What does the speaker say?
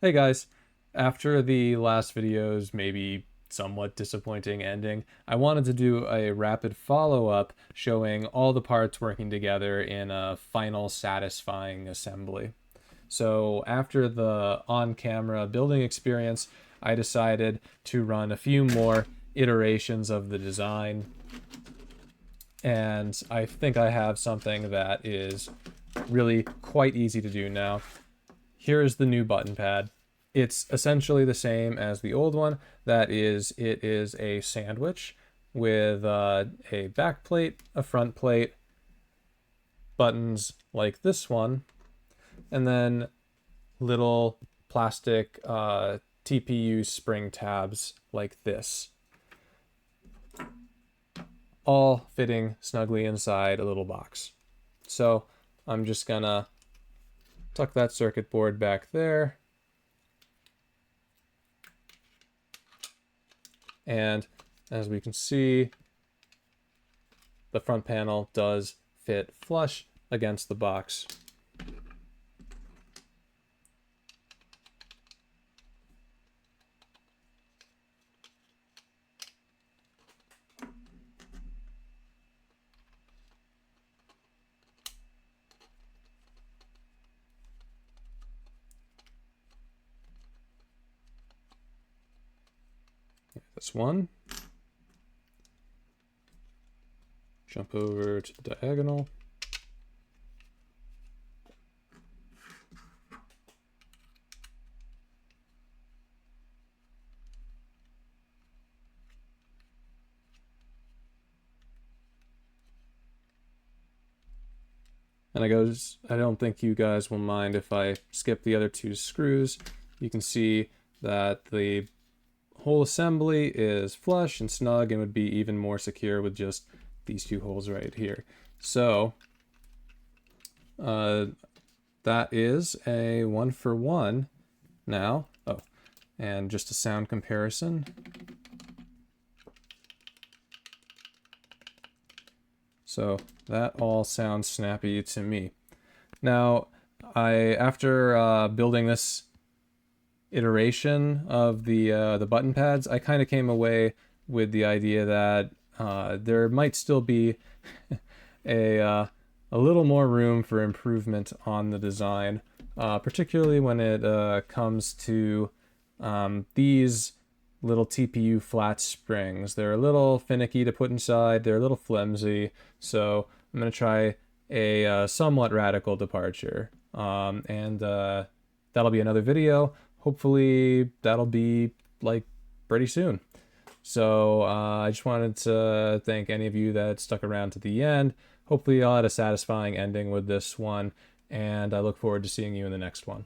Hey guys, after the last video's maybe somewhat disappointing ending, I wanted to do a rapid follow-up showing all the parts working together in a final satisfying assembly. So after the on-camera building experience, I decided to run a few more iterations of the design, and I think I have something that is really quite easy to do now. Here is the new button pad. It's essentially the same as the old one. That is, it is a sandwich with a back plate, a front plate, buttons like this one, and then little plastic TPU spring tabs like this, all fitting snugly inside a little box. So I'm just gonna tuck that circuit board back there. And as we can see, the front panel does fit flush against the box. This one. Jump over to the diagonal. And I don't think you guys will mind if I skip the other two screws. You can see that the whole assembly is flush and snug and would be even more secure with just these two holes right here. So that is a 1-for-1 now. Oh, and just a sound comparison. So that all sounds snappy to me. Now, after building this iteration of the button pads, I kind of came away with the idea that there might still be a little more room for improvement on the design, particularly when it comes to these little TPU flat springs. They're a little finicky to put inside, they're a little flimsy, so I'm going to try a somewhat radical departure. And that'll be another video. Hopefully that'll be like pretty soon. So I just wanted to thank any of you that stuck around to the end. Hopefully y'all had a satisfying ending with this one, and I look forward to seeing you in the next one.